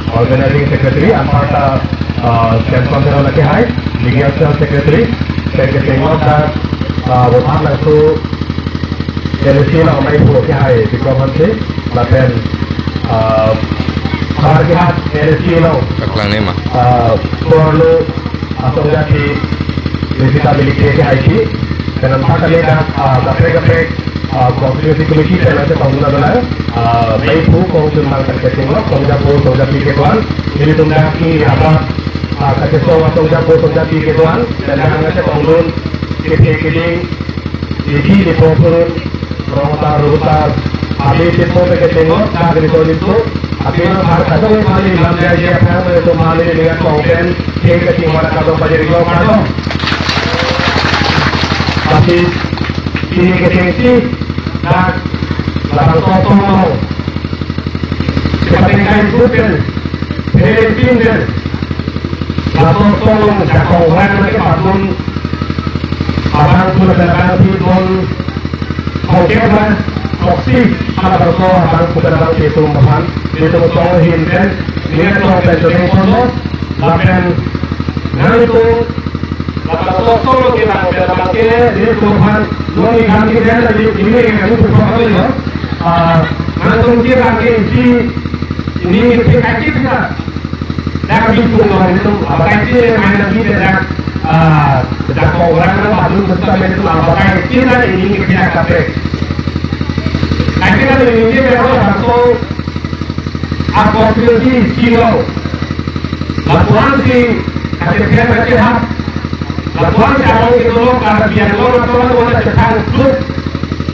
Organizing Secretary, Amparta Central Hai, Legal Secretary, saya tengok dah bukan langsung LC lah orang itu Hai, diplomasi, lapen harga LC lah. Kaklang ni mah. Perlu atau jadi kita miliki Hai sih, dan Amparta ni dah gapre Constituency Committee saya nanti tahun adalah baik itu kau tentang terkait songja ketuan ini tentang ini apa kesesuaian songja ketuan dan nanti tahun kini di proper rotar habis itu mereka tengok dah dari tahun itu akhirnya harga itu mali lambai dia apa itu mali dengan konten ke timur kado bajari gua kado tapi ini kesensi dan lapang potong kepentingan bukan penelitian lapang potong jagoan mereka bangun abang sudah datang pun hokeman toksik ala berko abang sudah datang itu mahan itu potong hinten dia potong penting potong lapen itu lapang potong kita sudah datang ke dia tuhan Noi kami kita lagi ini yang kami berkuasa ini, langsung kita lagi ini kita kaji kita, dah kami pun orang itu, apa kaji yang mana kita dah kau orang itu baru bersama itu, apa kaji kita ini kita kape, kaji kita ini kita langsung apa sih kilo, laporan sih kaji kita kaji hak. Laporan sekarang itu loh karena biar lo laporan lo ada cekan grup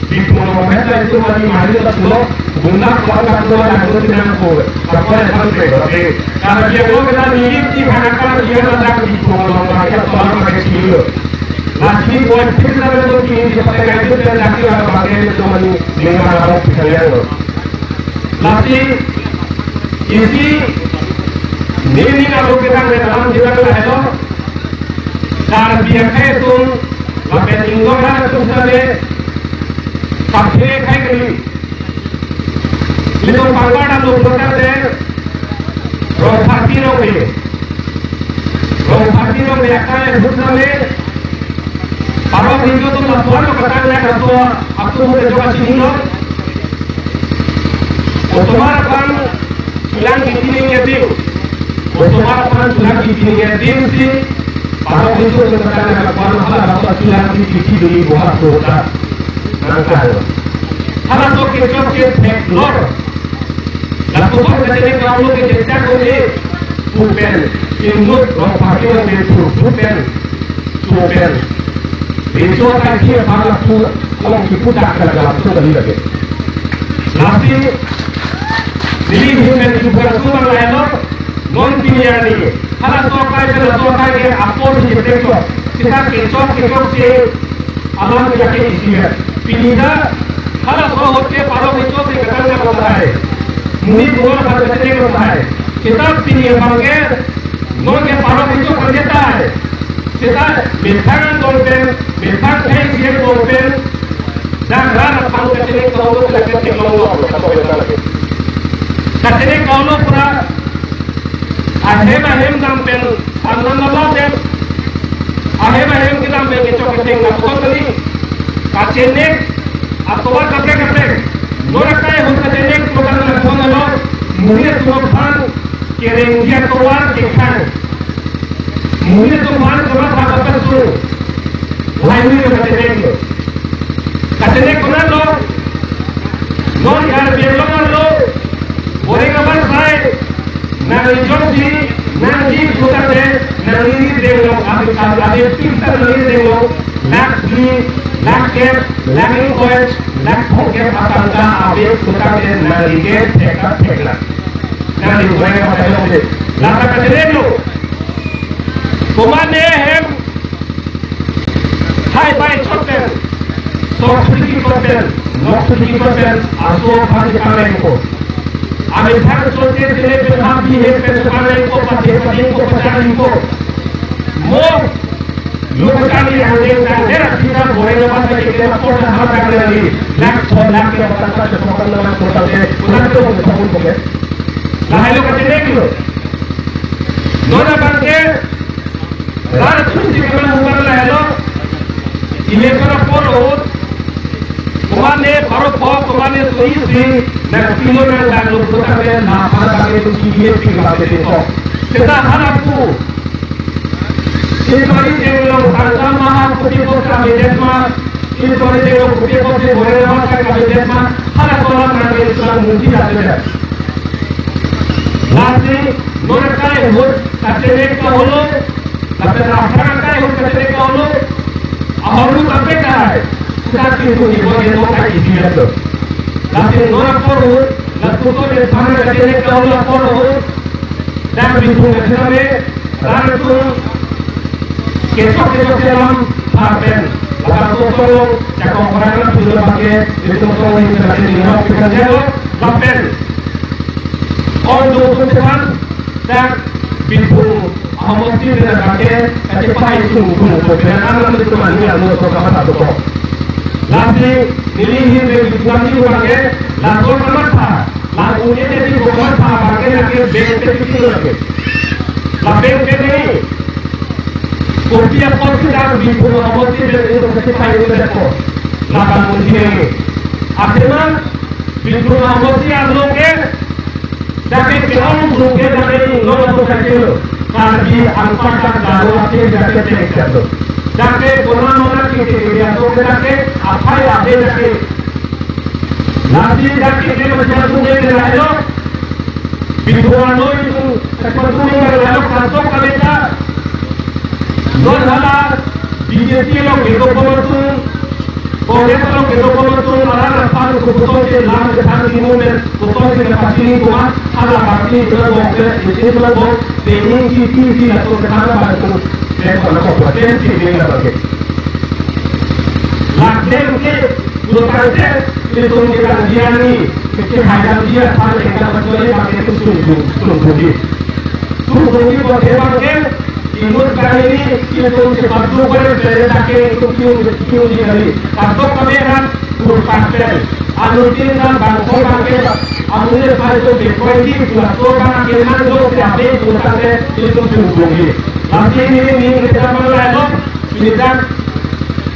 di momen itu masih maju terus lo guna laporan lo ada grup dengan aku laporan yang penting tapi karena biar lo kita mirip di hadapan dia ada di momen mereka soal mereka kilo lagi buat kita itu ini seperti itu dan lagi orang bagian itu dengan orang misalnya lo lagi isi ini kalau kita dalam juga itu karena biar itu, lapen ingkong kan itu sebenarnya sampai kayak gini. Itu pangkat dan lupakan deh. Roh parti roh dia akan hutang deh. Parok itu tuh laporan katanya ketua aku mau coba sini loh. Otomatis kan bilang di sini ngerti. Otomatis kan bilang di sini ngerti sih. Parok itu katanya laporan hal atau bilang di sini buat kota nangkal. Hal atau kecok lor. Lalu katanya kalau kita ini bukan induk roh parti yang bukan. Itu akan dia malah kalau kita akan dalam itu lagi. Nanti ini human juga semua lain non pinjani. Kalau sokai ke apa sih betul? Kita kecok si alam jadi isinya. Pindah kalau sokai parok itu si kerana berlai. Muni dua kali kerja berlai. Kita pindah bangke non ke parok itu kerja. Kita bintang dolpen, bintang kain dolpen, dan rara palu kecil kalau kecil kalau lagi. Kecil kalau pura, ahem dampen, anam dampen, ahem kita ambil kecil nak kali, kecil atau kape, orang kaya untuk kecil bukan nak kalau mungkin tuan kering dia keluar ikan. Mungkin tuan cuma pakai susu, lain itu katanya konan lo, non gar biarlah lo, boleh kapan saya, nanti joksi, nanti sudah deh, nanti deh ada pintar nanti deh lagi coach, lagi poker atangga, abis sudah deh nanti tekla, nanti boleh kapan lo deh, lagi katanya lo. Kumane hem hai bai choten sokri choten nokri choten aso phani karen ko ame thar chote dile pe bhabi he pe karen ko pate pachani ko mo lokani ande ka dera sida bore na bata ke na pota ha ka le lak ke bata ka to kan na ko ta ke udan to ko ke la helo ka te kilo nona banke Rar kunci kalau bukan lehlo, ini kalau porot, kumane parok kumane suisi, nak kilo nak lalu bukan deh, nak pada itu kiri tinggal di situ. Kita harapku, ini bagi yang harga mahal putih putih kabinet ini bagi yang putih putih boleh makan kabinet harap orang nanti Islam mungkin ada. Nanti mereka yang kacau kalau tapi rasakan kaya untuk kecil kalau ahlu sampai kaya sudah itu ibadah doa ibadah tu. Tapi orang korup, lalu tu dia sana kecil kalau korup dan bingung kecil ni, lalu kesok dalam papen. Lalu tolong cakap orang sudah pakai itu tolong ini kecil ni, kita jago papen. Orang tu tuan dan bingung. Mesti dengan pakai kecepai sungguh dan anak itu manusia mau sesuatu satu kok. Nanti nilai ini lagi pakai lalu berapa? Lalu ini jadi berapa? Pakai lagi bete itu lagi. Lalu bete kopi apa sih dah bingung mesti dengan kecepai itu dekor. Lalu mesti akhirnya bingung mesti aloknya. Tapi kalau aloknya dari nol atau kecil. Karena angkatan darurat ini jadi terjadi. Jadi orang kita itu berarti apa yang ada nanti jadi kita menjadi itu biduan itu seperti yang lalu kasut kita non BJP lo kita pembantu Kongres lo kita pembantu malah rapat keputusan dalam kesana ini keputusan lepas ini cuma ada parti itu belum ini sisi atau kesana bantu kalau potensi ini lagi. Laksen ke bukan itu kita dia ni kita hanya dia pada kita betul pakai itu sungguh buat hebat Timur kali ini itu sepatu bersedake itu kiu di kali. Atau kami kan berpaten. Anutin kan bangsa bangsa. Anutin pada itu dikondi atau kan kiman itu siapa itu sampai itu sungguh. Nanti ini kita mengenai kita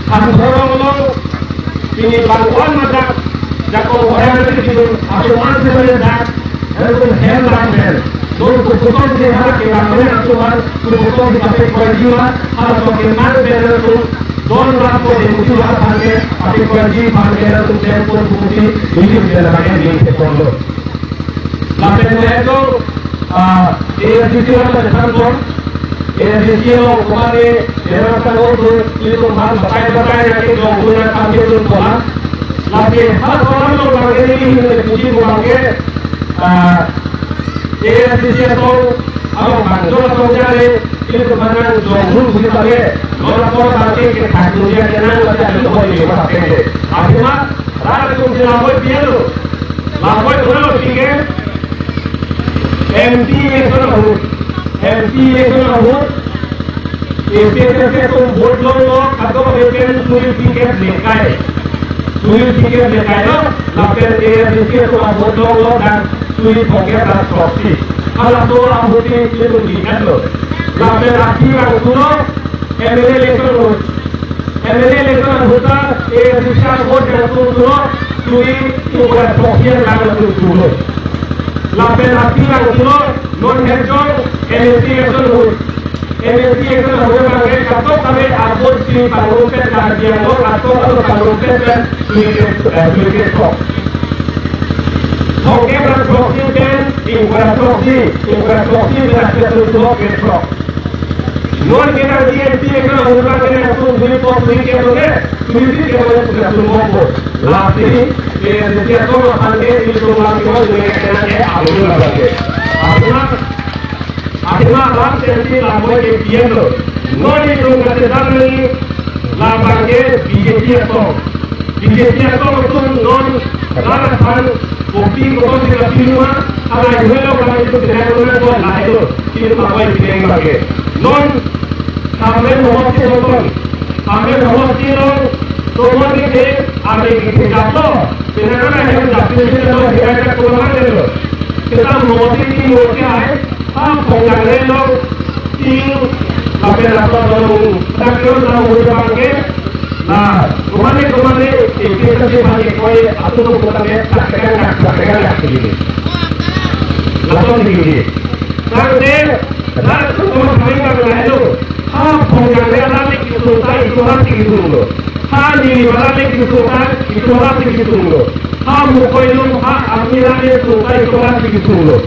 orang ini bantuan macam jago orang itu asuman sebenarnya itu hebat. Untuk betul sehat kita melihat asuman untuk betul kita berjiwa atau bagaimana itu don rapo di musuh pakai tapi berjiwa pakai itu tempur bukti ini menjadi yang diperlukan. Lalu itu sisi apa desantun sisi orang kemarin orang tahu itu hal bakai yang itu orang kami itu pola. Lalu hal orang orang ini puji bukannya sisi itu apa bantuan atau jadi itu mana jauh begitu lagi. Orang orang nanti kita dunia jangan ada itu boleh pakai. Akhirnya rasa itu selalu biar lalu itu tinggal MP itu तुम वोट लो आपको वेकेंट सुई टिकट लेकाए लो लापेर एसीसी तो आप वोट लो dan सुई पॉकेट आप proxy kalau तो आप वोट itu टिकट लो लापेर आखिर आप सुनो एमएलए इलेक्शन होता एसीसी का वोट जब सुनो सुई तो प्रॉक्सी लागल तो सुनो लापेर आखिर आप सुनो नॉन हेल्थों एमएलसी इलेक्शन होगा के कतो कमे आपको सी पारोपे कार्य हो आपको पारोपे के को ओके पर प्रॉक्सी के प्रॉक्सी राष्ट्रीय सुरक्षा के प्रॉक नॉन के डीएमसी इलेक्शन होगा के आपको दुई को दुई के लोगे दुई के लोगे सुरक्षा को लाती ये जैसे तो आगे इस प्रोग्राम को लेकर के आगे लगे Akhirnya orang jadi laporan ke piano. Nori itu nggak sedang lapangan BJP atau itu non lapan bukti kalau tidak semua ada juga orang itu tidak boleh buat lah itu apa yang dia pakai. Non sampai nomor telepon, nomor itu ada yang jatuh. Sebenarnya yang jatuh itu adalah kita kurang dulu. Kita nomor ini ada pengaruh lo ting apa yang lalu takkan tahu berbagai nah kemarin itu sih pakai koi atau lo bukannya takkan begini langsung begini nanti semua paling bagus itu pengaruh lagi itu lagi itu lo ini lagi itu lagi itu lo mukoi lo lagi itu lagi itu lo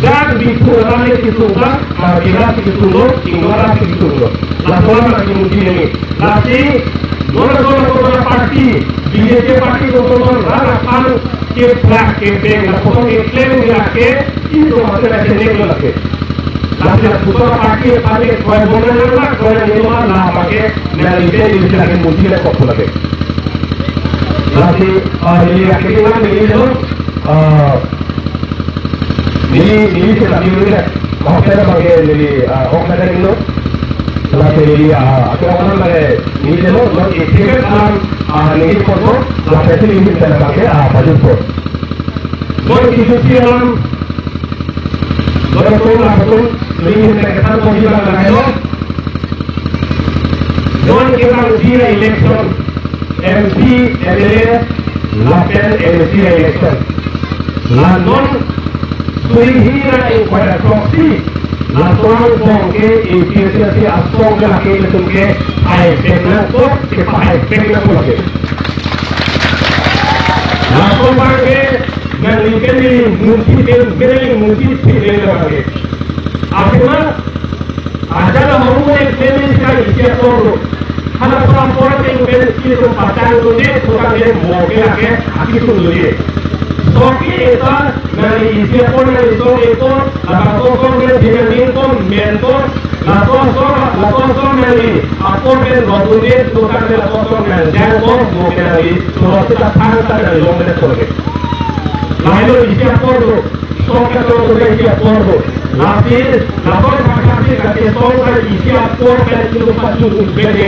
dan di pulau itu juga kita itu loh, tinggal itu loh. Lalu orang kemudian ini, nanti orang parti, BJP parti orang harapan ke belak ke belakang, orang iklim belakang itu masih ada negara lagi. Lalu putra parti ada kau boleh lah, kau yang lah pakai melalui ini lagi muncul kok lagi. Lalu ini akhirnya ini loh. Ini sudah diulang. Maksudnya bagaimana ini? Orang ada itu, setelah ini atau orang ada ini dulu, lalu istimewa dalam ini foto, lalu ini kita pakai baju foto. Lalu itu dalam, lalu ini kita posisi dalam itu. Lalu kita uji election, MP, MLA, lalu MC election. Lalu Suihira pada proxy, laporan bongke intimidasi asal lagi itu ke efeknya tu kita efeknya tu lagi. Laporan bongke melihat ini mungkin lagi. Akhirnya ada orang yang sekali siapa orang. Kalau laporan yang itu pacar tu bukan dia mungkin lagi itu dulu. Soki itu dari siapa itu laporan dari mentor laporan dari apa yang laporan bukan laporan dari jangan mungkin dari surat kita tanggal dari lomba itu. Lalu siapa itu soki itu dari siapa itu. Lalu laporan masih kasih soal isi apa yang itu pasal UBD.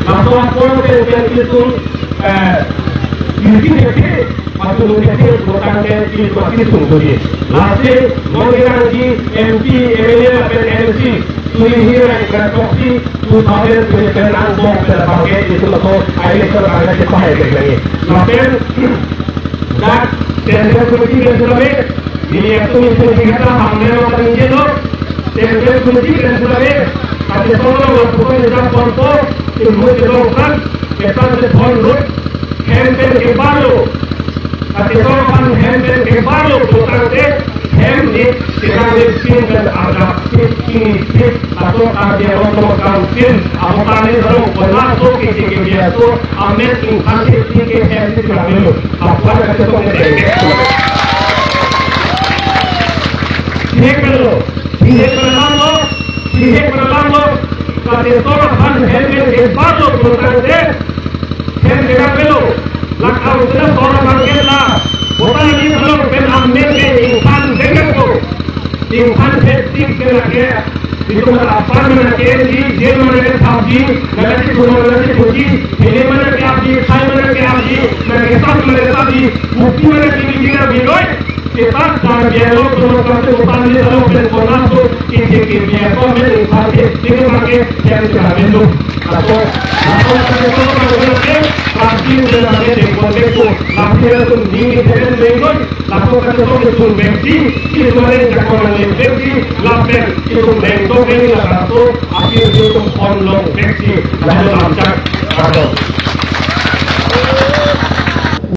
Atau apa yang itu isi itu pasal UBD bukan itu masih sungguh. Masih mengenai MP, MLA dan MC Suihira Ingratoksi 2027 angkong terpakai itu atau election ada cepat lagi. Lapen dak Central Committee dan sebagainya ini itu misalnya kita hamil atau injil Central Committee dan sebagainya tapi kalau lakukan dalam kontor ilmu dilakukan kita sepuluh campaign kebaru tapi kalau kan campaign kebaru bukan hem ni kita mungkin ada ini atau ada orang kampung apa ni orang berlaku kiki dia tu amet infansi kiki hem itu dulu apa yang kita boleh Sihe berlalu kalau orang hem ni baru bukan hem kita dulu lakau sudah orang bangkitlah bukan ini kalau ben amet infan dengan tu infan safety kerana itu apa mana kendi dia mana ke sahaji nanti semua nanti puji ini mana ke abdi saya mana ke abdi nanti sahaji bukti mana kini dia biloy kita dah dialog semua kata bukan ini kalau ben konas tu ini dia kau ben infan safety kerana yang sudah bilu atau Lagi sudah ada di kontekku, lagi itu tinggi dengan bengon, lalu kata itu benci, itu mana yang orang benci, lapen itu bentuk ini lah satu, akhir itu onlong benci, lalu lancar,